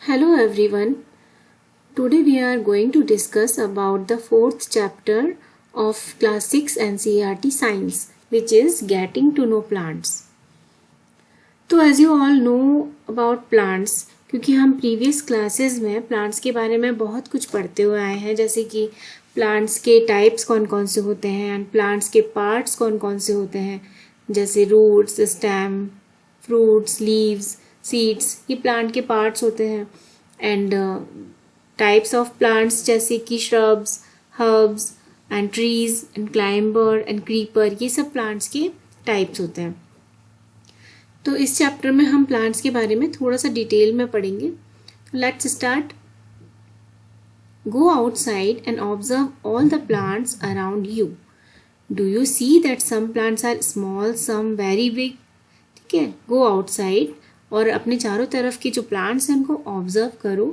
Hello everyone. Today we are going to discuss about the fourth chapter of class 6 NCERT Science, which is Getting to Know Plants. तो as you all know about plants, क्योंकि हम previous classes में plants के बारे में बहुत कुछ पढ़ते हुए आए हैं, जैसे कि प्लांट्स के टाइप्स कौन कौन से होते हैं एंड प्लांट्स के पार्ट्स कौन कौन से होते हैं, जैसे roots, stem, fruits, leaves, seeds, ये प्लांट के पार्ट्स होते हैं. एंड टाइप्स ऑफ प्लांट्स जैसे कि shrubs, herbs and trees and climber and creeper, ये सब प्लांट्स के टाइप्स होते हैं. तो इस चैप्टर में हम प्लांट्स के बारे में थोड़ा सा डिटेल में पढ़ेंगे. Let's start. Go outside and observe all the plants around you. Do you see that some plants are small, some very big. ठीक है, गो आउटसाइड और अपने चारों तरफ के जो प्लांट्स हैं उनको ऑब्जर्व करो.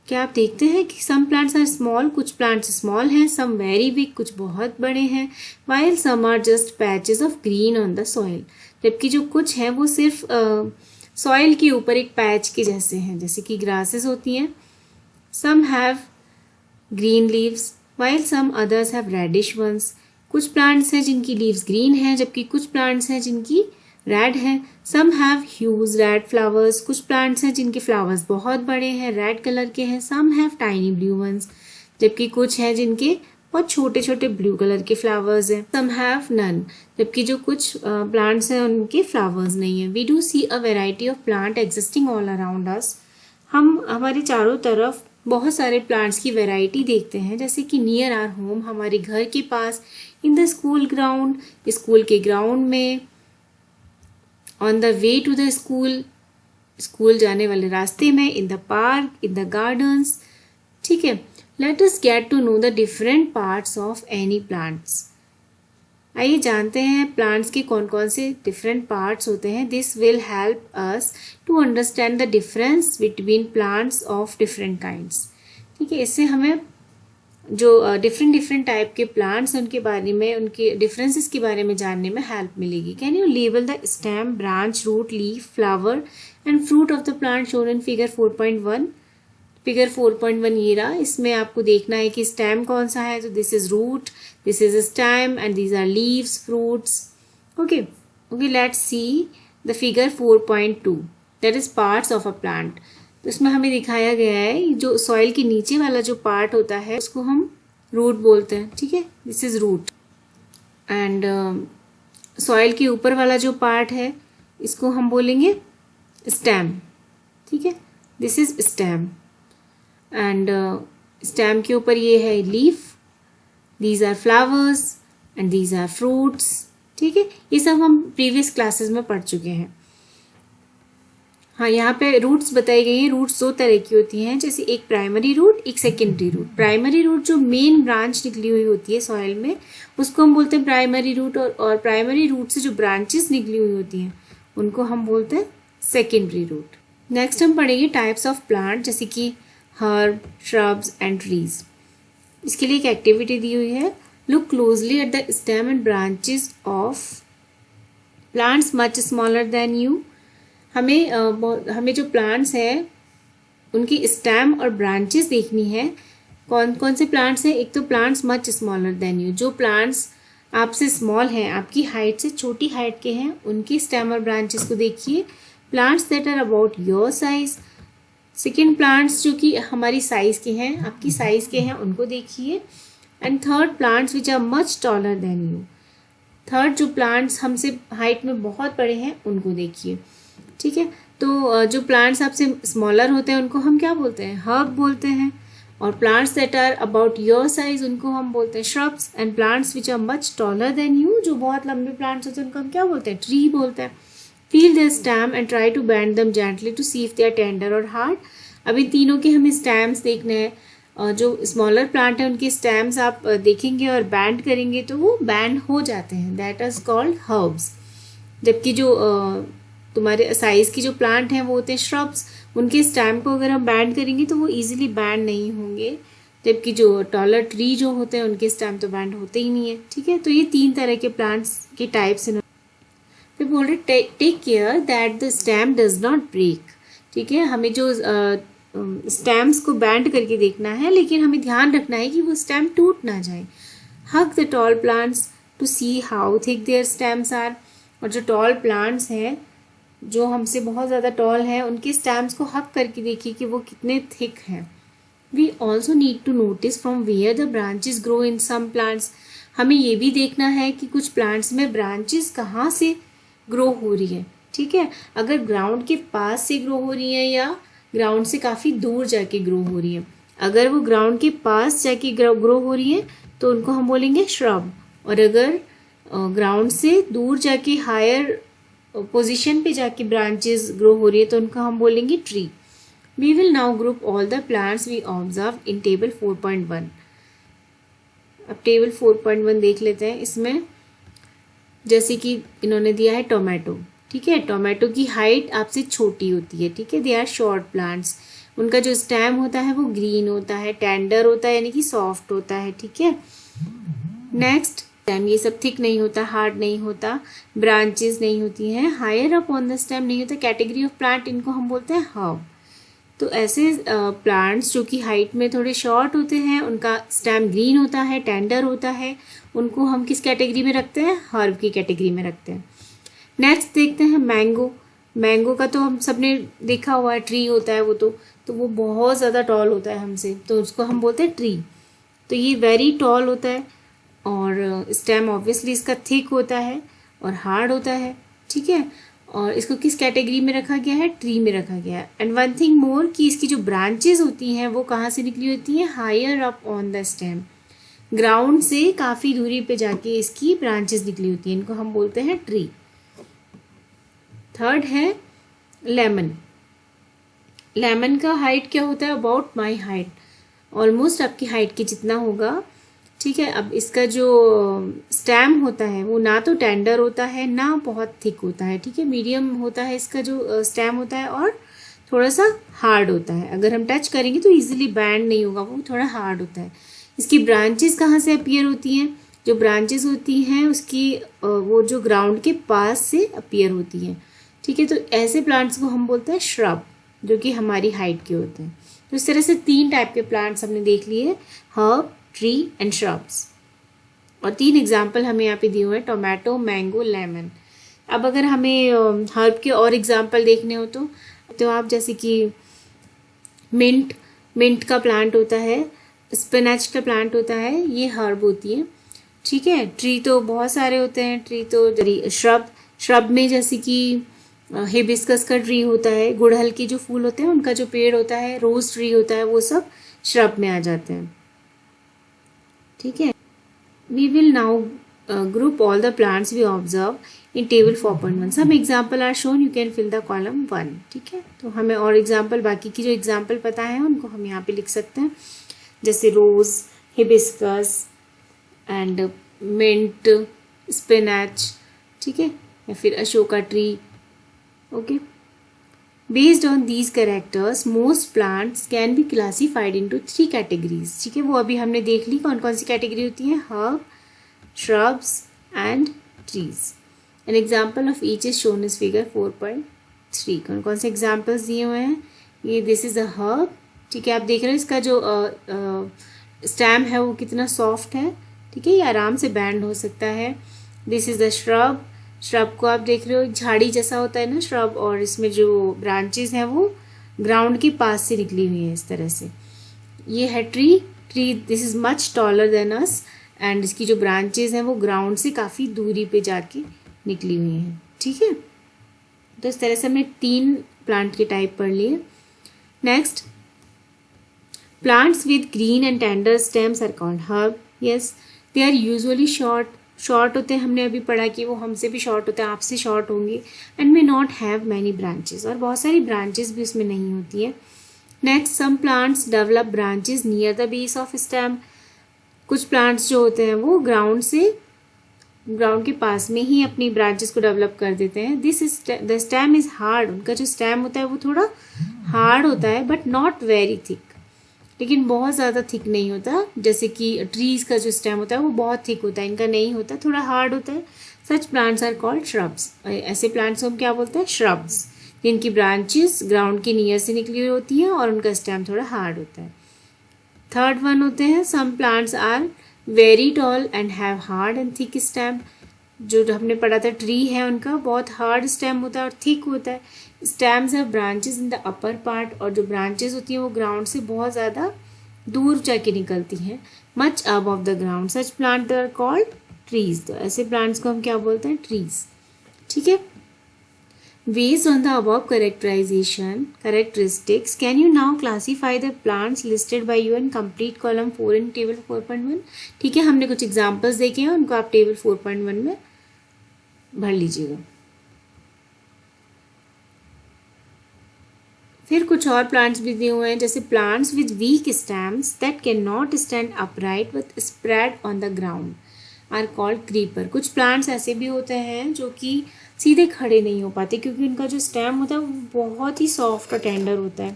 क्या आप देखते हैं कि सम प्लांट्स आर स्मॉल, कुछ प्लांट्स स्मॉल हैं, सम वेरी बिग, कुछ बहुत बड़े हैं, while some are just patches of green on the soil. जबकि जो कुछ हैं वो सिर्फ सॉइल के ऊपर एक पैच के जैसे हैं, जैसे कि ग्रासेस होती हैं. Some have green leaves while some others have reddish ones. कुछ प्लांट्स हैं जिनकी लीव्स ग्रीन हैं, जबकि कुछ प्लांट्स हैं जिनकी रेड है. Some have huge red flowers. कुछ प्लांट्स हैं जिनके फ्लावर्स बहुत बड़े हैं, रेड कलर के हैं. Some have tiny blue ones. जबकि कुछ हैं जिनके बहुत छोटे छोटे ब्लू कलर के फ्लावर्स हैं. Some have none. जबकि जो कुछ प्लांट्स हैं उनके फ्लावर्स नहीं है. We do see a variety of plant existing all around us. हम हमारे चारों तरफ बहुत सारे प्लांट्स की वैरायटी देखते हैं, जैसे कि नियर आवर होम, हमारे घर के पास, in the school ground, school के ग्राउंड में, on the way to the school, school जाने वाले रास्ते में, in the park, in the gardens. ठीक है, let us get to know the different parts of any plants. आइए जानते हैं प्लांट्स के कौन कौन से डिफरेंट पार्ट्स होते हैं. This will help us to understand the difference between plants of different kinds. ठीक है, इससे हमें जो डिफरेंट टाइप के प्लांट्स हैं उनके बारे में, उनके डिफरेंसेस के बारे में जानने में हेल्प मिलेगी. Can you label the stem, branch, root, leaf, flower and fruit of the plant shown in figure 4.1. Figure 4.1 ये रहा. इसमें आपको देखना है कि स्टेम कौन सा है. तो this is root, this is stem and these are leaves, fruits. Okay, let's see the figure 4.2, that is parts of a plant. तो इसमें हमें दिखाया गया है जो सॉइल के नीचे वाला जो पार्ट होता है उसको हम रूट बोलते हैं. ठीक है, this is root. And soil के ऊपर वाला जो पार्ट है इसको हम बोलेंगे स्टेम. ठीक है, this is stem. And stem के ऊपर ये है leaf, these are flowers and these are fruits. ठीक है, ये सब हम प्रीवियस क्लासेस में पढ़ चुके हैं. हाँ, यहाँ पे रूट्स बताई गई हैं. रूट्स दो तरह की होती हैं, जैसे एक प्राइमरी रूट, एक सेकेंडरी रूट. प्राइमरी रूट जो मेन ब्रांच निकली हुई होती है सॉइल में, उसको हम बोलते हैं प्राइमरी रूट. और प्राइमरी रूट से जो ब्रांचेस निकली हुई होती हैं उनको हम बोलते हैं सेकेंडरी रूट. नेक्स्ट हम पढ़ेंगे टाइप्स ऑफ प्लांट, जैसे कि हर्ब, श्रब्स एंड ट्रीज. इसके लिए एक एक्टिविटी दी हुई है. Look closely at the stem and branches of plants much smaller than you. हमें जो प्लांट्स हैं उनकी स्टेम और ब्रांचेस देखनी है. कौन कौन से प्लांट्स हैं. एक तो plants much smaller than you, जो प्लांट्स आपसे स्मॉल हैं, आपकी हाइट से छोटी हाइट के हैं, उनकी स्टेम और ब्रांचेस को देखिए. Plants that are about your size. Second, plants जो कि हमारी साइज के हैं, आपकी साइज के हैं, उनको देखिए. And third, plants which are much taller than you. Third, जो प्लांट्स हमसे हाइट में बहुत बड़े हैं उनको देखिए. ठीक है, तो जो प्लांट्स आपसे स्मॉलर होते हैं उनको हम क्या बोलते हैं, हर्ब बोलते हैं. और plants that are about your size उनको हम बोलते हैं shrubs. And plants which are much taller than you, जो बहुत लंबे प्लांट्स होते हैं उनको हम क्या बोलते हैं, ट्री बोलते हैं. Feel their stem and try to bend them gently to see if they are tender और हार्ड. अब इन तीनों के हमें स्टेम्स देखने हैं. जो स्मॉलर प्लांट है उनके स्टेम्स आप देखेंगे और बैंड करेंगे तो वो बैंड हो जाते हैं, दैट इज कॉल्ड हर्ब्स. जबकि जो तुम्हारे साइज की जो प्लांट हैं वो होते हैं श्रब्स. उनके स्टेम को अगर हम बैंड करेंगे तो वो इजीली बैंड नहीं होंगे. जबकि जो टॉलर ट्री जो होते हैं उनके स्टेम तो बैंड होते ही नहीं है. ठीक है, तो ये तीन तरह के प्लांट्स के टाइप्स हैं. फिर बोल रहे take care that the stem does not break. ठीक है, हमें जो स्टेम्स को बैंड करके देखना है, लेकिन हमें ध्यान रखना है कि वो स्टेम टूट ना जाए। Hug the tall plants to see how thick their stems are. और जो टॉल प्लांट्स हैं, जो हमसे बहुत ज़्यादा टॉल है, उनके स्टेम्स को हग करके देखिए कि वो कितने थिक हैं। We also need to notice from where the branches grow in some plants. हमें ये भी देखना है कि कुछ प्लांट्स में ब्रांचेस कहाँ से ग्रो हो रही है। ठीक है, अगर ग्राउंड के पास से ग्रो हो रही है या ग्राउंड से काफ़ी दूर जाके ग्रो हो रही है। अगर वो ग्राउंड के पास जाके ग्रो हो रही है तो उनको हम बोलेंगे श्रब, और अगर ग्राउंड से दूर जाके हायर पोजीशन पे जाके ब्रांचेस ग्रो हो रही है तो उनको हम बोलेंगे tree. We will now group all the plants we observe in table 4.1। अब टेबल 4.1 देख लेते हैं। इसमें जैसे कि इन्होंने दिया है टोमेटो। ठीक है, टोमेटो की हाइट आपसे छोटी होती है। ठीक है, दे आर शॉर्ट प्लांट्स। उनका जो स्टेम होता है वो ग्रीन होता है, टेंडर होता है, यानी कि सॉफ्ट होता है। ठीक है, नेक्स्ट स्टेम ये सब थिक नहीं होता, हार्ड नहीं होता, ब्रांचेस नहीं होती हैं, higher up on the stem नहीं होता। कैटेगरी ऑफ प्लांट इनको हम बोलते हैं हर्ब। तो ऐसे प्लांट्स जो कि हाइट में थोड़े शॉर्ट होते हैं, उनका स्टेम ग्रीन होता है, टेंडर होता है, उनको हम किस कैटेगरी में रखते हैं? हर्ब की कैटेगरी में रखते हैं। नेक्स्ट देखते हैं मैंगो। मैंगो का तो हम सबने देखा हुआ है, ट्री होता है वो, तो वो बहुत ज़्यादा टॉल होता है हमसे, तो उसको हम बोलते हैं ट्री। तो ये वेरी टॉल होता है और स्टेम ऑब्वियसली इसका थिक होता है और हार्ड होता है। ठीक है, और इसको किस कैटेगरी में रखा गया है? ट्री में रखा गया है। एंड वन थिंग मोर कि इसकी जो ब्रांचेस होती हैं वो कहाँ से निकली होती हैं? Higher up on the stem, ground से काफ़ी दूरी पे जाके इसकी ब्रांचेस निकली होती हैं, इनको हम बोलते हैं ट्री। थर्ड है लेमन। लेमन का हाइट क्या होता है? अबाउट माई हाइट, ऑलमोस्ट आपकी हाइट के जितना होगा। ठीक है, अब इसका जो स्टेम होता है वो ना तो टेंडर होता है ना बहुत थिक होता है। ठीक है, मीडियम होता है इसका जो स्टेम होता है, और थोड़ा सा हार्ड होता है। अगर हम टच करेंगे तो इजीली बैंड नहीं होगा, वो थोड़ा हार्ड होता है। इसकी ब्रांचेस कहाँ से अपीयर होती हैं? जो ब्रांचेस होती हैं उसकी वो जो ग्राउंड के पास से अपीयर होती हैं। ठीक है, तो ऐसे प्लांट्स को हम बोलते हैं श्रब, जो कि हमारी हाइट के होते हैं। तो इस तरह से 3 टाइप के प्लांट्स हमने देख लिए, हर्ब, ट्री एंड श्रब्स। और 3 एग्जाम्पल हमें यहाँ पे दिए हुए हैं, टोमेटो, मैंगो, लेमन। अब अगर हमें हर्ब के और एग्जाम्पल देखने हो तो आप जैसे कि मिंट का प्लांट होता है, स्पिनच का प्लांट होता है, ये हर्ब होती है। ठीक है, ट्री तो बहुत सारे होते हैं। ट्री तो श्रब में जैसे कि हिबिस्कस का ट्री होता है, गुड़हल के जो फूल होते हैं उनका जो पेड़ होता है, रोज ट्री होता है, वो सब श्रब में आ जाते हैं। ठीक है, we will now group all the plants we observe in table 4.1। Some example are shown, you can fill the column 1। ठीक है, तो हमें और एग्जाम्पल, बाकी की जो एग्जाम्पल पता है उनको हम यहाँ पे लिख सकते हैं, जैसे रोज, हिबिस्कस एंड मिंट, स्पिनच। ठीक है, या फिर Ashoka tree. Okay, based on these characters most plants can be classified into 3 categories. ठीक है, वो अभी हमने देख ली कौन कौन सी कैटेगरी होती है, herb, shrubs and trees. An example of each is shown in figure 4.3. कौन कौन से एग्जाम्पल्स दिए हुए हैं? ये दिस इज अ हर्ब। ठीक है, आप देख रहे हो इसका जो स्टेम है वो कितना सॉफ्ट है। ठीक है, ये आराम से बैंड हो सकता है। This is a shrub. Shrub को आप देख रहे हो झाड़ी जैसा होता है ना श्रब, और इसमें जो ब्रांचेस हैं वो ग्राउंड के पास से निकली हुई हैं इस तरह से। ये है tree. This is much taller than us, and इसकी जो ब्रांचेस हैं वो ग्राउंड से काफ़ी दूरी पे जाके निकली हुई हैं। ठीक है, तो इस तरह से हमने 3 प्लांट के टाइप पढ़ लिए। Next, plants with green and tender stems are called herb. Yes, they are usually short होते हैं। हमने अभी पढ़ा कि वो हमसे भी शॉर्ट होते हैं, आपसे शॉर्ट होंगे, and may not have many branches, और बहुत सारी ब्रांचेस भी उसमें नहीं होती है। Next, some plants develop branches near the base of stem. कुछ प्लांट्स जो होते हैं वो ग्राउंड के पास में ही अपनी ब्रांचेस को डेवलप कर देते हैं। The stem is hard. उनका जो स्टेम होता है वो थोड़ा हार्ड होता है, बट नॉट वेरी थिक, लेकिन बहुत ज़्यादा थिक नहीं होता। जैसे कि ट्रीज का जो स्टेम होता है वो बहुत थिक होता है, इनका नहीं होता, थोड़ा हार्ड होता है। Such plants are called shrubs. ऐसे प्लांट्स को हम क्या बोलते हैं? श्रब्स। इनकी ब्रांचेस ग्राउंड के नियर से निकली हुई होती है और उनका स्टेम थोड़ा हार्ड होता है। थर्ड वन होते हैं some plants are very tall and have hard and thick stem. जो हमने पढ़ा था ट्री है उनका बहुत हार्ड स्टेम होता है और थिक होता है। Stems have branches in the upper part, और जो ब्रांचेस होती हैं वो ग्राउंड से बहुत ज़्यादा दूर जाके निकलती हैं, much above the ground. Such plant are called trees. तो ऐसे प्लांट्स को हम क्या बोलते हैं? ट्रीज। ठीक है। Based on the above characteristics, can you now classify the plants listed by you and complete column 4 in table 4.1? ठीक है, हमने कुछ एग्जाम्पल्स देखे हैं, उनको आप टेबल 4.1 में भर लीजिएगा। फिर कुछ और प्लांट्स भी दिए हुए हैं, जैसे plants with weak stems that can not stand upright but spread on the ground are called creeper. कुछ प्लांट्स ऐसे भी होते हैं जो कि सीधे खड़े नहीं हो पाते, क्योंकि उनका जो स्टेम होता है वो बहुत ही सॉफ्ट और टेंडर होता है।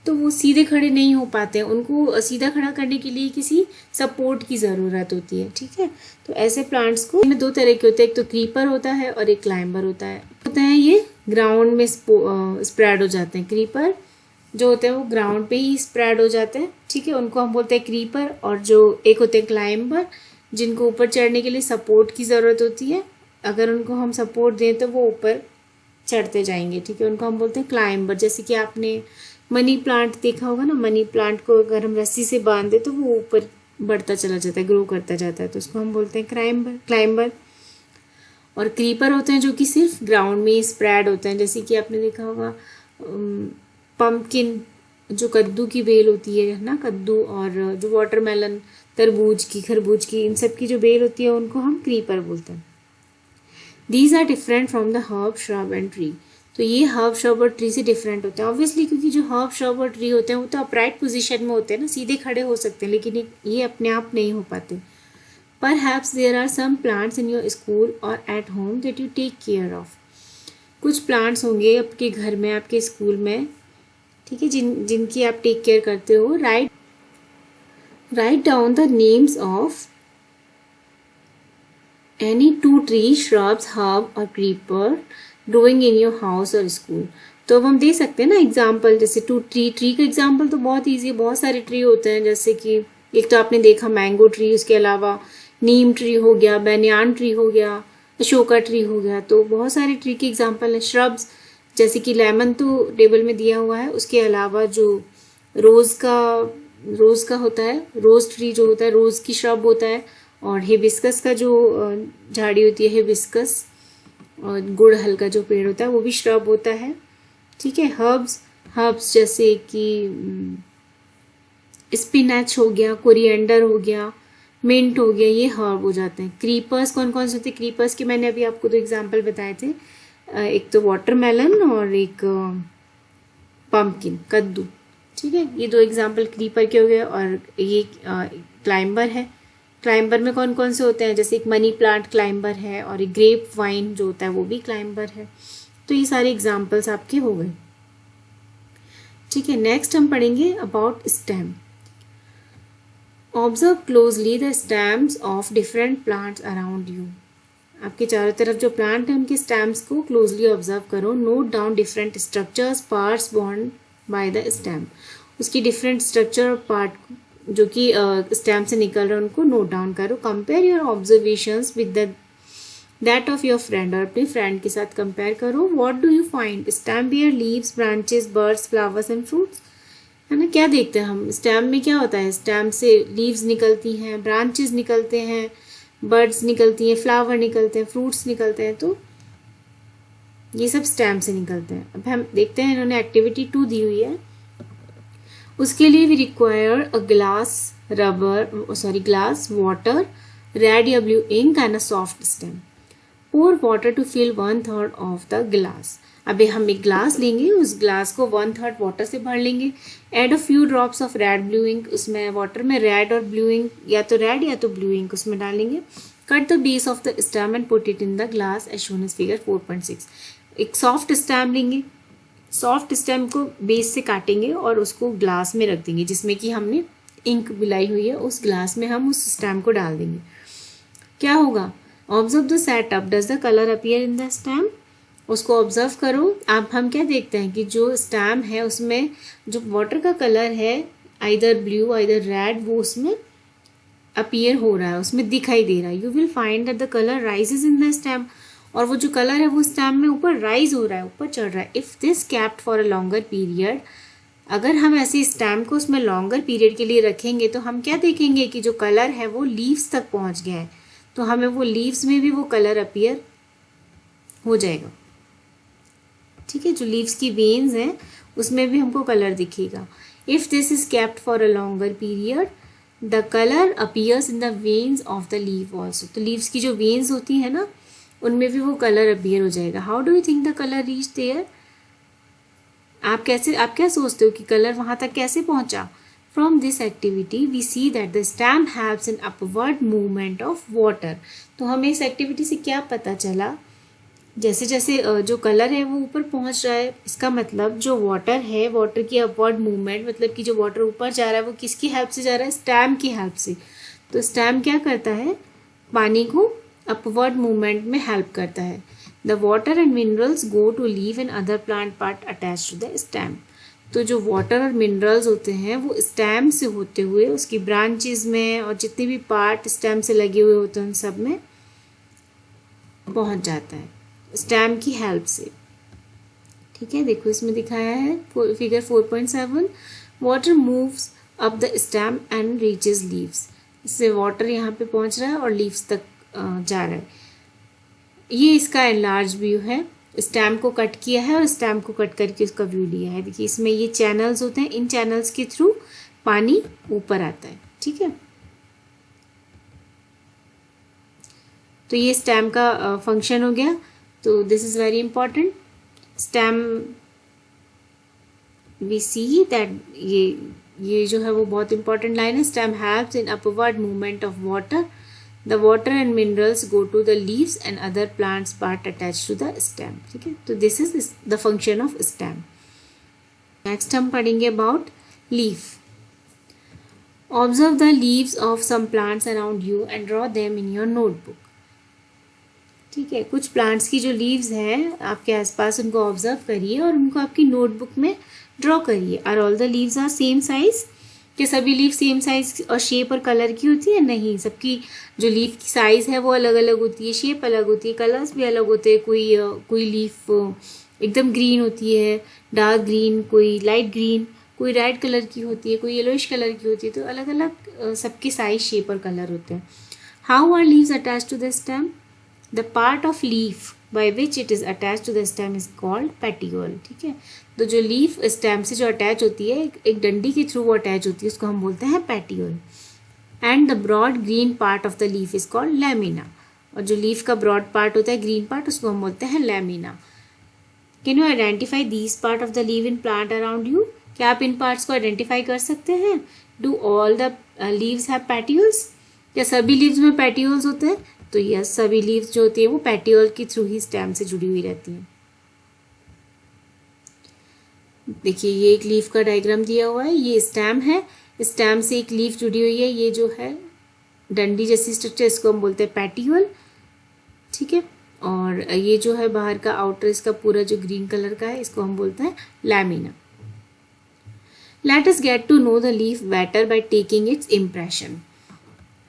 तो वो सीधे खड़े नहीं हो पाते हैं, उनको सीधा खड़ा करने के लिए किसी सपोर्ट की ज़रूरत होती है। ठीक है। तो ऐसे प्लांट्स को दो तरह के होते हैं, एक तो क्रीपर होता है और एक क्लाइंबर होता है। ये ग्राउंड में स्प्रेड हो जाते हैं। क्रीपर जो होते हैं वो ग्राउंड पे ही स्प्रेड हो जाते हैं। ठीक है, उनको हम बोलते हैं क्रीपर। और जो एक होते हैं क्लाइंबर, जिनको ऊपर चढ़ने के लिए सपोर्ट की ज़रूरत होती है। अगर उनको हम सपोर्ट दें तो वो ऊपर चढ़ते जाएंगे। ठीक है, उनको हम बोलते हैं क्लाइंबर। जैसे कि आपने मनी प्लांट देखा होगा ना, मनी प्लांट को अगर हम रस्सी से बांध दें तो वो ऊपर बढ़ता चला जाता है, ग्रो करता जाता है, तो उसको हम बोलते हैं क्लाइंबर। और क्रीपर होते हैं जो कि सिर्फ ग्राउंड में ही स्प्रेड होते हैं। जैसे कि आपने देखा होगा पम्पकिन, जो कद्दू की बेल होती है ना, कद्दू, और जो वाटरमेलन, तरबूज की, खरबूज की, इन सब की जो बेल होती है उनको हम क्रीपर बोलते हैं। These are different from the herb, shrub and tree. तो ये हर्ब, श्रब और ट्री से डिफरेंट होते हैं ऑब्वियसली, क्योंकि जो हर्ब, श्रब और ट्री होते हैं वो तो अपराइट पोजीशन में होते हैं ना, सीधे खड़े हो सकते हैं, लेकिन ये अपने आप नहीं हो पाते। Perhaps there are some plants in your school or at home that you take care of. कुछ प्लांट्स होंगे आपके घर में, आपके स्कूल में, ठीक है, जिनकी आप टेक केयर करते हो। Write down the names of any 2 trees, shrubs, herb or creeper growing in your house or school. तो अब हम दे सकते हैं ना एग्जाम्पल, जैसे ट्री का एग्जाम्पल तो बहुत ईजी है। बहुत सारे ट्री होते हैं, जैसे कि एक तो आपने देखा मैंगो ट्री, उसके अलावा नीम ट्री हो गया, बैनियान ट्री हो गया, अशोका ट्री हो गया। तो बहुत सारे ट्री के एग्जाम्पल हैं। श्रब्स जैसे कि लेमन तो टेबल में दिया हुआ है, उसके अलावा जो रोज़ का होता है, रोज़ ट्री जो होता है, रोज़ की श्रब होता है। और हिबिस्कस का जो झाड़ी होती है, हिबिस्कस, और गुड़हल का जो पेड़ होता है वो भी श्रब होता है। ठीक है। हर्ब्स जैसे कि स्पिनच हो गया, कोरिएंडर हो गया, मिंट हो गया, ये हर्ब हो जाते हैं। क्रीपर्स कौन कौन से होते हैं? क्रीपर्स के मैंने अभी आपको 2 एग्जाम्पल बताए थे, एक तो वाटरमेलन और एक पम्पकिन, कद्दू। ठीक है, ये 2 एग्जाम्पल क्रीपर के हो गए। और ये क्लाइंबर है। क्लाइंबर में कौन कौन से होते हैं? जैसे एक मनी प्लांट क्लाइंबर है, और एक ग्रेप वाइन जो होता है वो भी क्लाइंबर है। तो ये सारे एग्जाम्पल्स आपके हो गए। ठीक है, नेक्स्ट हम पढ़ेंगे about stem. Observe closely the stems of different plants around you. आपके चारों तरफ जो प्लांट है उनके स्टेम्स को क्लोजली ऑब्जर्व करो। Note down different structures, parts bond by the stem. उसकी डिफरेंट स्ट्रक्चर और पार्ट जो कि स्टेम से निकल रहे हैं उनको नोट डाउन करो। Compare your observations with that of your friend, और अपने फ्रेंड के साथ कंपेयर करो। What do you find? Stem bear leaves, branches, buds, flowers and fruits. है ना, क्या देखते हैं हम? स्टेम में क्या होता है? स्टेम से लीव्स निकलती हैं, ब्रांचेस निकलते हैं, बर्ड्स निकलती हैं, फ्लावर निकलते हैं, फ्रूट्स निकलते हैं। तो ये सब स्टेम से निकलते हैं। अब हम देखते हैं, इन्होंने एक्टिविटी 2 दी हुई है। उसके लिए we require a glass, water, red या blue ink and a soft stem. Pour water to fill 1/3 of the glass. अभी हम एक ग्लास लेंगे, उस ग्लास को 1/3 वाटर से भर लेंगे। Add a few drops of red blue ink. उसमें वाटर में रेड और ब्लू इंक, या तो रेड या तो ब्लू इंक उसमें डालेंगे। Cut the base of the stem and put it in the glass as shown in figure 4.6। एक सॉफ्ट स्टेम लेंगे, सॉफ्ट स्टेम को बेस से काटेंगे और उसको ग्लास में रख देंगे, जिसमें कि हमने इंक मिलाई हुई है। उस ग्लास में हम उस स्टेम को डाल देंगे। क्या होगा? Observe the setup. Does the colour appear in the stem? उसको ऑब्जर्व करो। अब हम क्या देखते हैं कि जो स्टेम है उसमें जो वाटर का कलर है आइदर ब्लू आइदर रेड वो उसमें अपीयर हो रहा है, उसमें दिखाई दे रहा है। You will find that the colour rises in the stem, और वो जो कलर है वो स्टेम में ऊपर राइज हो रहा है, ऊपर चढ़ रहा है। If this kept for a longer period, अगर हम ऐसे स्टेम को उसमें लॉन्गर पीरियड के लिए रखेंगे तो हम क्या देखेंगे कि जो कलर है वो लीव्स तक पहुंच गया है, तो हमें वो लीव्स में भी वो कलर अपीयर हो जाएगा। ठीक है, जो लीव्स की वेन्स हैं उसमें भी हमको कलर दिखेगा। If this is kept for a longer period the colour appears in the veins of the leave also, तो लीव्स की जो वेन्स होती है ना उनमें भी वो कलर अपीयर हो जाएगा। How do you think the colour reach there? आप क्या सोचते हो कि कलर वहां तक कैसे पहुंचा? From this activity we see that the stem haves an upward movement of water. तो हमें इस एक्टिविटी से क्या पता चला, जैसे जैसे जो कलर है वो ऊपर पहुंच रहा है, इसका मतलब जो वाटर है, वाटर की अपवर्ड मूवमेंट, मतलब कि जो वाटर ऊपर जा रहा है वो किसकी हेल्प से जा रहा है? स्टेम की हेल्प से। तो स्टेम क्या करता है? पानी को अपवर्ड मूवमेंट में हेल्प करता है। The water and minerals go to leave and other plant part attach to the stem. तो जो वाटर और मिनरल्स होते हैं वो स्टेम से होते हुए उसकी ब्रांचेस में और जितने भी पार्ट स्टेम से लगे हुए होते हैं उन सब में पहुंच जाता है स्टेम की हेल्प से। ठीक है, देखो इसमें दिखाया है figure 4.7, water moves up the stem and reaches leaves. इससे वाटर यहाँ पे पहुंच रहा है और लीव्स तक जा रहा है। ये इसका एनलार्ज व्यू है, स्टेम को कट किया है और स्टेम को कट करके उसका व्यू लिया है। देखिए इसमें ये चैनल्स होते हैं, इन चैनल्स के थ्रू पानी ऊपर आता है। ठीक है, तो ये स्टेम का फंक्शन हो गया। तो this is very important. Stem we see that ये जो है वो बहुत इंपॉर्टेंट लाइन है। Stem helps in upward movement of water, the water and minerals go to the leaves and other plants part attach to the stem. ठीक है, तो this is the function of stem. Next हम पढ़ेंगे about leaf. Observe the leaves of some plants around you and draw them in your notebook. ठीक है, कुछ plants की जो लीव्स हैं आपके आसपास उनको ऑब्जर्व करिए और उनको आपकी नोटबुक में ड्रॉ करिए। Are all the leaves are same size? क्या सभी लीव सेम साइज और शेप और कलर की होती है? नहीं, सबकी जो लीफ की साइज है वो अलग अलग होती है, शेप अलग होती है, कलर्स भी अलग होते हैं। कोई लीफ एकदम ग्रीन होती है, डार्क ग्रीन, कोई लाइट ग्रीन, कोई रेड कलर की होती है, कोई येलोइश कलर की होती है। तो अलग अलग सबके साइज, शेप और कलर होते हैं। How are leaves attach to the stem? The part of leaf by which it is attached to the stem is called petiole। ठीक है, तो जो लीफ स्टेम से जो अटैच होती है, एक डंडी के थ्रू वो अटैच होती है, उसको हम बोलते हैं petiole. And the broad green part of the leaf is called lamina, और जो लीफ का ब्रॉड पार्ट होता है, ग्रीन पार्ट, उसको हम बोलते हैं lamina. Can you identify these part of the leave in plant around you? क्या आप इन पार्ट्स को आइडेंटिफाई कर सकते हैं? Do all the leaves have petioles? क्या सभी लीव्स में पेटियोल्स होते हैं? तो यस, सभी लीव्स जो होती है वो पेटियोल के थ्रू ही स्टेम से जुड़ी हुई रहती हैं। देखिए ये एक लीफ का डायग्राम दिया हुआ है, ये स्टेम है, स्टेम से एक लीफ जुड़ी हुई है, ये जो है डंडी जैसी स्ट्रक्चर, इसको हम बोलते हैं पेटियोल। ठीक है, और ये जो है बाहर का आउटर इसका पूरा जो ग्रीन कलर का है, इसको हम बोलते हैं lamina. Let us get to know the leaf better by taking its impression.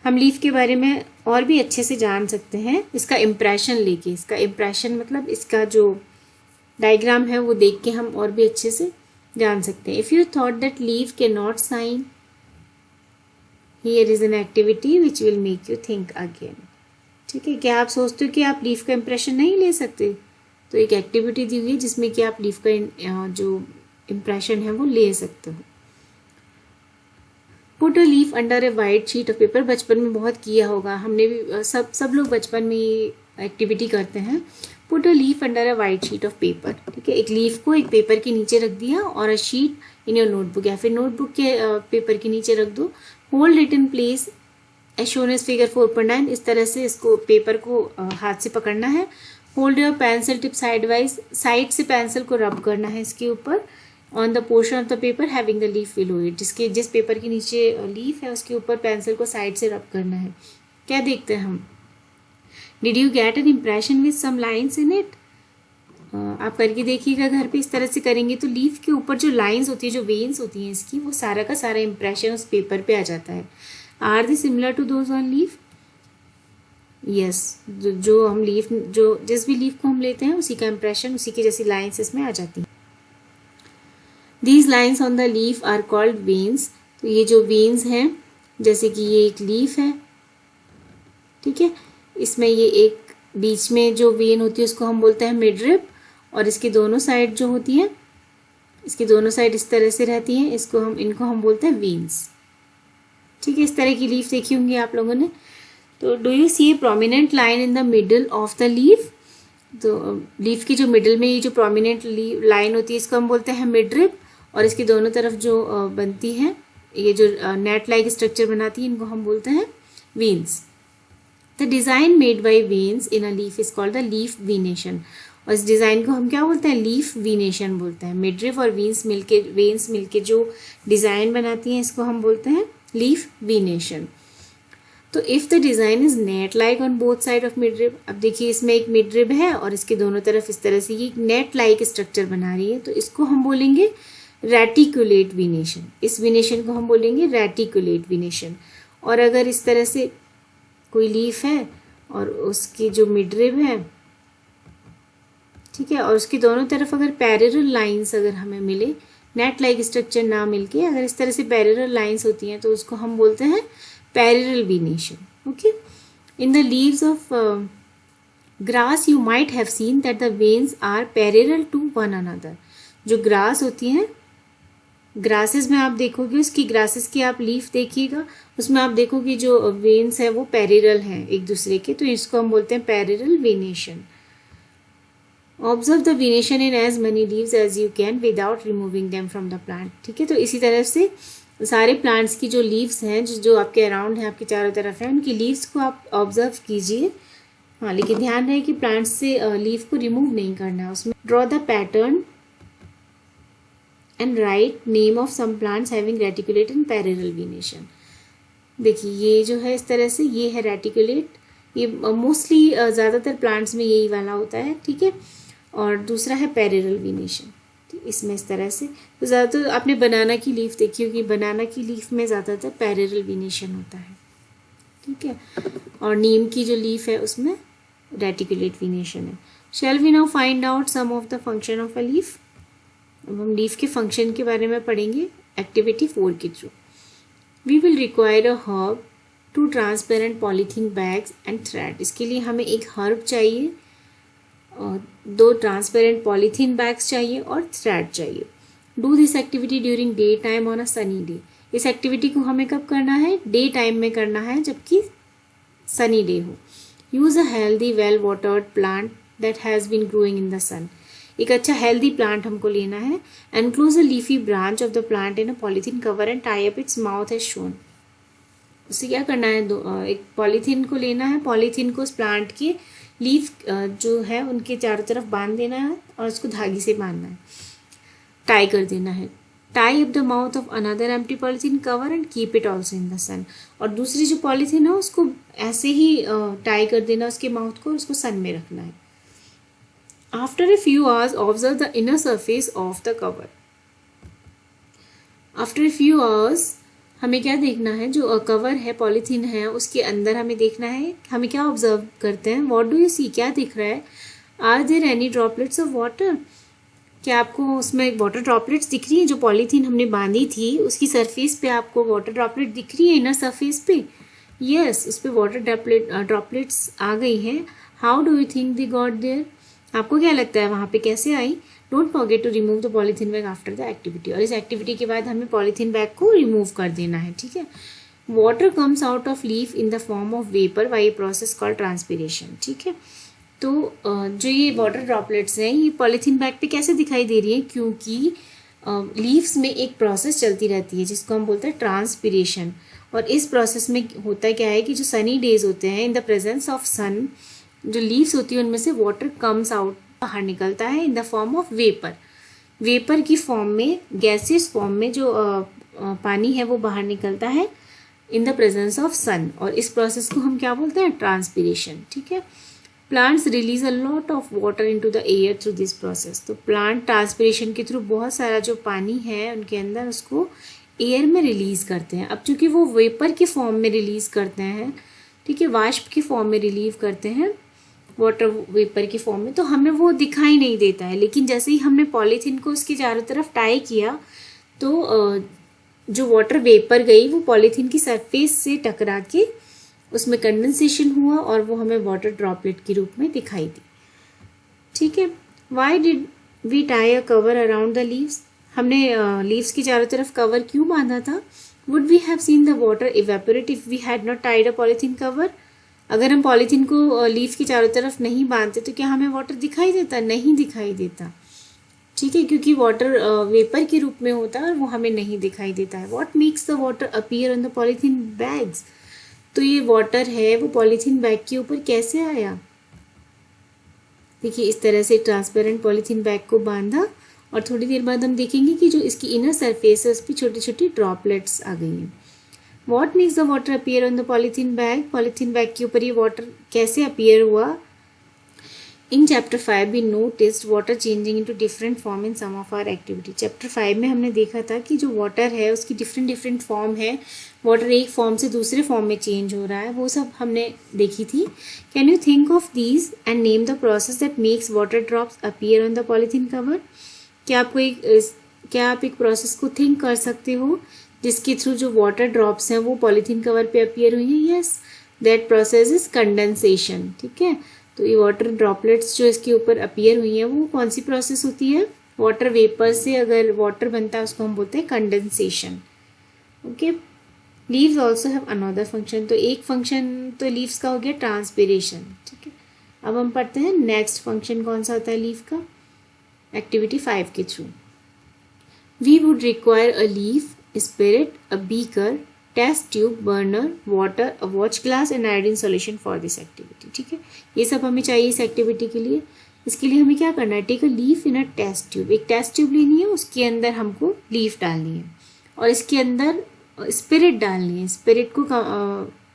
हम लीफ के बारे में और भी अच्छे से जान सकते हैं इसका इम्प्रेशन लेके। इसका इम्प्रेशन मतलब इसका जो डायग्राम है वो देख के हम और भी अच्छे से जान सकते हैं। If you thought that leaf can not sign, here is an activity which will make you think again. ठीक है, क्या आप सोचते हो कि आप लीफ का इम्प्रेशन नहीं ले सकते? तो एक एक्टिविटी दी हुई है जिसमें कि आप लीफ का जो इम्प्रेशन है वो ले सकते हो। Put a leaf under A white sheet of paper. बचपन में बहुत किया होगा, हमने भी सब लोग बचपन में ये एक्टिविटी करते हैं। Put a leaf under a white sheet of paper. ठीक है, एक लीफ को एक पेपर के नीचे रख दिया और a sheet in your notebook, या फिर नोटबुक के पेपर के नीचे रख दो। Hold it in place as shown as figure 4.9। इस तरह से इसको पेपर को हाथ से पकड़ना है। Hold your pencil tip side wise, side से पेंसिल को रब करना है इसके ऊपर। On the portion of the paper having the leaf below it, जिस पेपर के नीचे लीफ है उसके ऊपर पेंसिल को साइड से रब करना है। क्या देखते हैं हम? Did you get an impression with some lines in it? आप करके देखिएगा घर पे। इस तरह से करेंगे तो लीफ के ऊपर जो लाइंस होती है, जो वेन्स होती हैं इसकी, वो सारा का सारा इम्प्रेशन उस पेपर पे आ जाता है। Are they similar to those on leaf? Yes, जो हम लीफ, जो जिस भी लीफ को हम लेते हैं उसी का इम्प्रेशन, उसी की जैसी लाइंस इसमें आ जाती हैं। These lines on the leaf are called veins. तो ये जो वेन्स हैं, जैसे कि ये एक लीफ है, ठीक है, इसमें ये एक बीच में जो वेन होती है उसको हम बोलते हैं मिडरिब, और इसकी दोनों साइड जो होती हैं, इसकी दोनों साइड इस तरह से रहती हैं, इनको हम बोलते हैं वेन्स। ठीक है, इस तरह की लीफ देखी होंगी आप लोगों ने। तो do you see a prominent line in the middle of the leaf? तो लीफ की जो मिडल में ये जो प्रोमिनेंट लाइन होती है इसको हम बोलते हैं मिडरिब, और इसकी दोनों तरफ जो बनती है, ये जो नेट लाइक स्ट्रक्चर बनाती है, इनको हम बोलते हैं veins. The design made by veins in a leaf is called the leaf venation. और इस डिजाइन को हम क्या बोलते हैं? लीफ वीनेशन बोलते हैं। मिडरिब और वेन्स मिलके जो डिजाइन बनाती हैं इसको हम बोलते हैं लीफ वीनेशन। तो if the design is net like on both side of midrib, अब देखिए इसमें एक मिडरिब है और इसके दोनों तरफ इस तरह से ये नेट लाइक स्ट्रक्चर बना रही है, तो इसको हम बोलेंगे रेटिकुलेट वीनेशन। इस वीनेशन को हम बोलेंगे रेटिकुलेट वीनेशन। और अगर इस तरह से कोई लीफ है और उसकी जो मिडरिब है, ठीक है, और उसकी दोनों तरफ अगर पैरेलल लाइंस अगर हमें मिले, नेट लाइक स्ट्रक्चर ना मिलके अगर इस तरह से पैरेलल लाइंस होती हैं, तो उसको हम बोलते हैं parallel venation. Okay, in the leaves of grass you might have seen that the veins are parallel to one another. जो ग्रास होती हैं, ग्रासेस में आप देखोगे, उसकी ग्रासेस की आप लीफ देखिएगा, उसमें आप देखोगे जो वेन्स है वो पैरेलल हैं एक दूसरे के, तो इसको हम बोलते हैं parallel venation. Observe the venation in as many leaves as you can without removing them from the plant. ठीक है, तो इसी तरह से सारे प्लांट्स की जो लीव्स हैं, जो आपके अराउंड है, आपके चारों तरफ है, उनकी लीव्स को आप ऑब्जर्व कीजिए। हाँ, लेकिन ध्यान रहे कि प्लांट्स से लीफ को रिमूव नहीं करना है। उसमें draw the pattern and write name of some plants having reticulate and parallel venation. देखिए ये जो है इस तरह से, ये है रेटिकुलेट, ये मोस्टली ज़्यादातर प्लांट्स में यही वाला होता है, ठीक है, और दूसरा है पैरेलल वेनेशन। इसमें इस तरह से, तो ज़्यादातर आपने बनाना की लीफ देखी होगी, बनाना की लीफ में ज़्यादातर पैरेलल वेनेशन होता है, ठीक है, और नीम की जो लीफ है उसमें रेटिकुलेट वेनेशन है। Shall we now find out some of the function of a leaf. अब हम लीफ के फंक्शन के बारे में पढ़ेंगे एक्टिविटी 4 के थ्रू। We will require a herb, 2 transparent polythene bags and thread. इसके लिए हमें एक हर्ब चाहिए, 2 ट्रांसपेरेंट पॉलीथीन बैग्स चाहिए और थ्रेड चाहिए। Do this activity during day time on a sunny day. इस एक्टिविटी को हमें कब करना है? डे टाइम में करना है, जबकि सनी डे हो। Use a healthy well watered plant that has been growing in the sun. एक अच्छा हेल्दी प्लांट हमको लेना है। Enclose a leafy branch of the plant in a polythene cover and tie up its mouth as shown. उससे क्या करना है? एक पॉलीथीन को लेना है, पॉलीथीन को उस प्लांट की लीफ जो है उनके चारों तरफ बांध देना है और उसको धागे से बांधना है, टाई कर देना है। Tie up the mouth of another empty polythene cover and keep it also in the sun. और दूसरी जो पॉलीथीन है उसको ऐसे ही टाई कर देना उसके माउथ को, उसको सन में रखना है। After a few hours observe the inner surface of the cover. After a few hours हमें क्या देखना है? जो कवर है, पॉलीथीन है, उसके अंदर हमें देखना है, हमें क्या ऑब्जर्व करते हैं? What do you see? क्या दिख रहा है? Are there any droplets of water? क्या आपको उसमें वाटर ड्रॉपलेट्स दिख रही है? जो पॉलीथीन हमने बांधी थी उसकी सरफेस पे आपको वाटर ड्रॉपलेट दिख रही है, इनर सरफेस पे? यस, उस पर वाटर ड्रॉपलेट्स आ गई हैं। How do you think they got there? आपको क्या लगता है वहाँ पे कैसे आई? Don't forget to remove the polythene bag after the activity. और इस एक्टिविटी के बाद हमें पॉलीथीन बैग को रिमूव कर देना है, ठीक है। Water comes out of leaf in the form of vapour by a process called transpiration, ठीक है। तो जो ये वाटर ड्रॉपलेट्स हैं ये पॉलीथीन बैग पे कैसे दिखाई दे रही है? क्योंकि लीव्स में एक प्रोसेस चलती रहती है जिसको हम बोलते हैं ट्रांसपीरेशन। और इस प्रोसेस में होता क्या है कि जो सनी डेज होते हैं, इन द प्रेजेंस ऑफ सन, जो लीव्स होती है उनमें से वाटर कम्स आउट, बाहर निकलता है in the form of vapour. Vapour की फॉर्म में, गैसियस फॉर्म में जो पानी है वो बाहर निकलता है इन द प्रेजेंस ऑफ सन। और इस प्रोसेस को हम क्या बोलते हैं? ट्रांसपीरेशन, ठीक है। Plants release a lot of water into the air through this process. तो प्लांट ट्रांसपिरेशन के थ्रू बहुत सारा जो पानी है उनके अंदर उसको एयर में रिलीज करते हैं। अब चूंकि वो वेपर के फॉर्म में रिलीज करते हैं, ठीक है, वाष्प के फॉर्म में रिलीव करते हैं, वाटर वेपर की फॉर्म में, तो हमें वो दिखाई नहीं देता है। लेकिन जैसे ही हमने पॉलीथीन को उसके चारों तरफ टाई किया तो जो वाटर वेपर गई वो पॉलीथीन की सरफेस से टकरा के उसमें कंडेंसेशन हुआ और वो हमें वाटर ड्रॉपलेट के रूप में दिखाई दी। ठीक है, why did we tie a cover around the leaves? हमने लीव्स की चारों तरफ कवर क्यों बांधा था? Would we have seen the water evaporate if we had not tied a polythene cover? अगर हम पॉलीथीन को लीव्स की चारों तरफ नहीं बांधते तो क्या हमें वाटर दिखाई देता? नहीं दिखाई देता। ठीक है, क्योंकि वाटर वेपर के रूप में होता है और वो हमें नहीं दिखाई देता है। What makes the water appear on the polythene bags? तो ये वाटर है वो पॉलीथीन बैग के ऊपर कैसे आया? देखिए, इस तरह से ट्रांसपेरेंट पॉलीथीन बैग को बांधा और थोड़ी देर बाद हम देखेंगे कि जो इसकी इनर सरफेस है उस पर छोटी छोटी ड्रॉपलेट्स आ गई हैं। What makes the water appear on the polythene bag? Polythene bag के ऊपर ये वाटर कैसे अपीयर हुआ? In chapter 5 we noticed water changing into different form in some of our activity. Chapter 5 में हमने देखा था कि जो वाटर है उसकी डिफरेंट फॉर्म है। वाटर एक फॉर्म से दूसरे फॉर्म में चेंज हो रहा है, वो सब हमने देखी थी। Can you think of these and name the process that makes water drops appear on the polythene cover? क्या आप एक प्रोसेस को थिंक कर सकते हो जिसके थ्रू जो वाटर ड्रॉप्स हैं वो पॉलीथीन कवर पे अपीयर हुई हैं? Yes, that process is condensation. ठीक है, तो ये वाटर ड्रॉपलेट्स जो इसके ऊपर अपीयर हुई हैं वो कौन सी प्रोसेस होती है? वाटर वेपर से अगर वाटर बनता है उसको हम बोलते हैं condensation. Okay, leaves also have another function. तो एक फंक्शन तो लीव्स का हो गया ट्रांसपिरेशन। ठीक है, अब हम पढ़ते हैं नेक्स्ट फंक्शन कौन सा होता है लीव का, एक्टिविटी 5 के थ्रू। We would require a leaf, spirit, a beaker, test tube, burner, water, a watch glass and iodine solution for this activity. ठीक है, ये सब हमें चाहिए इस एक्टिविटी के लिए। इसके लिए हमें क्या करना है? Take a leaf in a test tube. एक टेस्ट ट्यूब लेनी है, उसके अंदर हमको लीफ डालनी है और इसके अंदर स्पिरिट डालनी है। स्पिरिट को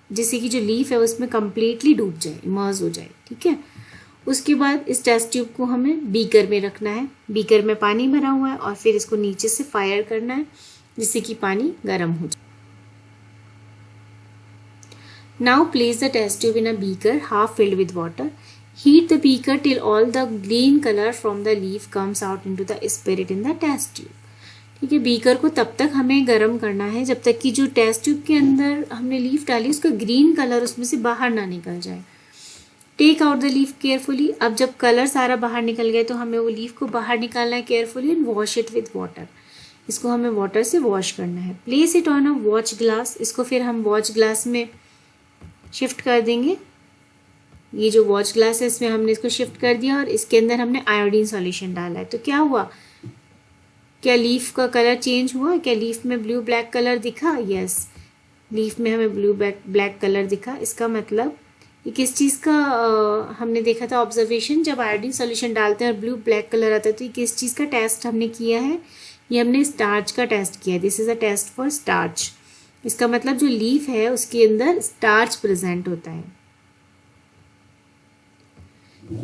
जैसे कि जो लीफ है उसमें कंप्लीटली डूब जाए, इमर्ज हो जाए। ठीक है, उसके बाद इस टेस्ट ट्यूब को हमें बीकर में रखना है। बीकर में पानी भरा हुआ है और फिर इसको नीचे से फायर करना है जिससे कि पानी गर्म हो जाए। Now place the test tube in a beaker half filled with water. Heat the beaker till all the green color from the leaf comes out into the spirit in the test tube. ठीक है, beaker को तब तक हमें गर्म करना है जब तक कि जो टेस्ट ट्यूब के अंदर हमने लीफ डाली उसका ग्रीन कलर उसमें से बाहर ना निकल जाए। Take out the leaf carefully. अब जब कलर सारा बाहर निकल गया तो हमें वो लीफ को बाहर निकालना है carefully and wash it with water. इसको हमें वाटर से वॉश करना है। Place it on a watch glass. इसको फिर हम वॉच ग्लास में शिफ्ट कर देंगे। ये जो वॉच ग्लास है इसमें हमने इसको शिफ्ट कर दिया और इसके अंदर हमने आयोडीन सॉल्यूशन डाला है। तो क्या हुआ? क्या लीफ का कलर चेंज हुआ? क्या लीफ में ब्लू ब्लैक कलर दिखा? यस, लीफ में हमें ब्लू ब्लैक कलर दिखा। इसका मतलब ये किस चीज़ का हमने देखा था ऑब्जर्वेशन, जब आयोडीन सॉल्यूशन डालते हैं और ब्लू ब्लैक कलर आता है तो ये किस चीज़ का टेस्ट हमने किया है? ये हमने स्टार्च का टेस्ट किया है। This is a test for starch. इसका मतलब जो लीफ है उसके अंदर स्टार्च प्रेजेंट होता है।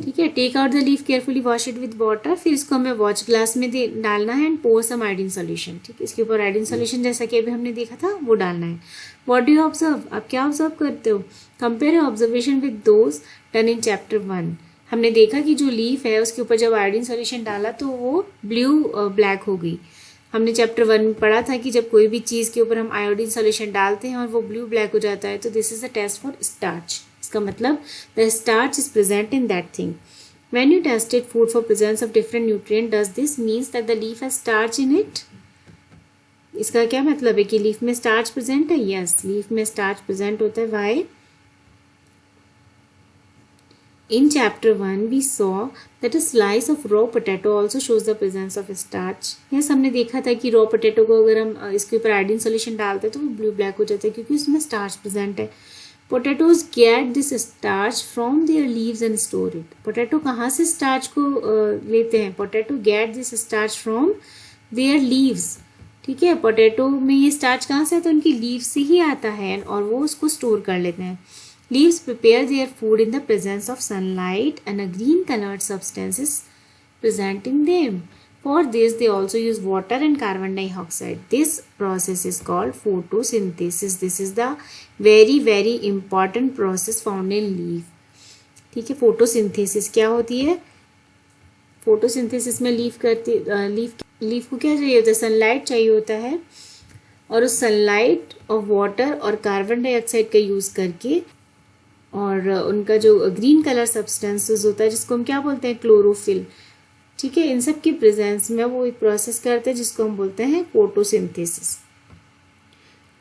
ठीक है, take out the leaf carefully, wash it with water. फिर इसको हमें वॉच ग्लास में डालना है and pour some iodine solution. ठीक है, इसके ऊपर आयोडीन सॉल्यूशन जैसा कि अभी हमने देखा था वो डालना है। What do you observe? आप क्या ऑब्जर्व करते हो? Compare your observation with those done in chapter 1। हमने देखा कि जो लीफ है उसके ऊपर जब आयोडीन सॉल्यूशन डाला तो वो ब्लू ब्लैक हो गई। हमने चैप्टर 1 में पढ़ा था कि जब कोई भी चीज़ के ऊपर हम आयोडीन सॉल्यूशन डालते हैं और वो ब्लू ब्लैक हो जाता है तो this is a test for starch. इसका मतलब the starch is present in that thing. When you tested food for presence of different nutrient, does this means that the leaf has starch in it? इसका क्या मतलब है कि leaf में starch present है? Yes, leaf में starch present होता है। Y? In chapter 1 we saw that a slice of raw potato also shows the presence of starch. Yes, हमने देखा था कि raw potato को अगर हम इसके ऊपर आयोडीन सॉल्यूशन डालते हैं तो वो ब्लू ब्लैक हो जाता है क्योंकि उसमें स्टार्च प्रेजेंट है। Potatoes get this starch from their leaves and store it. Potato कहाँ से स्टार्च को लेते हैं? Potato get this starch from their leaves. ठीक है, पोटैटो में ये स्टार्च कहाँ से आता है? उनकी लीव से ही आता है और वो उसको स्टोर कर लेते हैं। Leaves prepare their food in the presence of sunlight and a green colored substance is present in them. For this, they also use water and carbon dioxide. This process is called photosynthesis. This is the very important process found in leaf. ठीक है, photosynthesis क्या होती है? Photosynthesis में leaf को क्या चाहिए होता है? सनलाइट चाहिए होता है, और उस सनलाइट और वाटर और कार्बन डाइऑक्साइड का यूज करके, और उनका जो ग्रीन कलर सब्सटेंसेस होता है जिसको हम क्या बोलते हैं? क्लोरोफिल. ठीक है, इन सब की प्रेजेंस में वो एक प्रोसेस करते हैं जिसको हम बोलते हैं फोटोसिंथेसिस.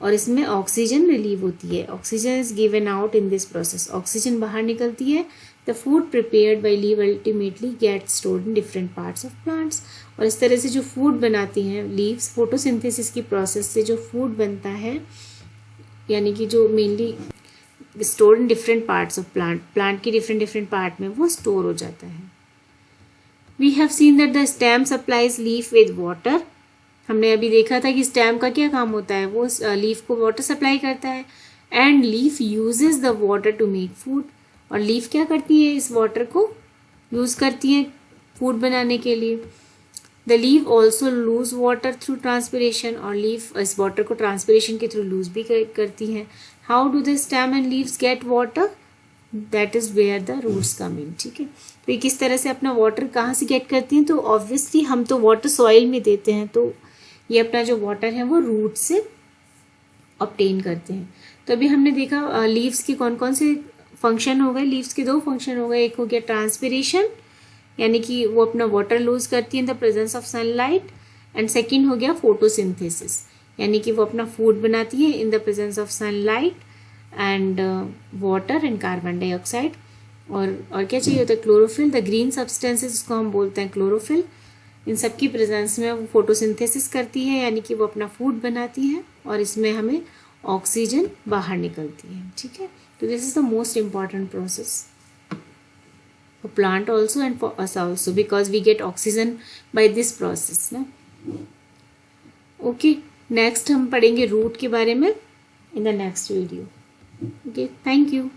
और इसमें ऑक्सीजन रिलीव होती है. Oxygen is given out in this process. Oxygen बाहर निकलती है. The food prepared by leave ultimately get stored in different parts of plants. और इस तरह से जो फूड बनाती हैं लीव्स, फोटोसिंथेसिस की प्रोसेस से जो फूड बनता है, यानी कि जो mainly stored in different parts of plant की डिफरेंट पार्ट में वो स्टोर हो जाता है. We have seen that the stem supplies leaf with water. हमने अभी देखा था कि स्टेम का क्या काम होता है, वो लीफ को वाटर सप्लाई करता है. And leaf uses the water to make food. और लीफ क्या करती है? इस वाटर को यूज करती है फूड बनाने के लिए. The leaf also lose water through transpiration. और लीफ इस वाटर को ट्रांसपिरेशन के थ्रू लूज भी करती है. How do the stem and leaves get water? That is where the roots come in. ठीक है, तो ये किस तरह से अपना वाटर कहाँ से गेट करती हैं? तो ऑब्वियसली हम तो वाटर सॉइल में देते हैं, तो ये अपना जो वाटर है वो रूट से ऑब्टेन करते हैं. तो अभी हमने देखा लीव्स के कौन कौन से फंक्शन हो गए. लीव्स के दो फंक्शन हो गए. एक हो गया ट्रांसपिरेशन, यानी कि वो अपना वाटर लूज करती है in the presence of sunlight. And second हो गया फोटोसिंथेसिस, यानी कि वो अपना फूड बनाती है in the presence of sunlight and water and carbon dioxide. और क्या चाहिए होता है? क्लोरोफिल. द ग्रीन सब्सटेंसेस जिसको हम बोलते हैं क्लोरोफिल. इन सब की प्रेजेंस में वो फोटोसिंथेसिस करती है, यानी कि वो अपना फूड बनाती है, और इसमें हमें ऑक्सीजन बाहर निकलती है. ठीक है, तो this is the most important process for plant also and for us also, because we get oxygen by this process ना. ओके, नेक्स्ट हम पढ़ेंगे रूट के बारे में in the next video. Okay, thank you.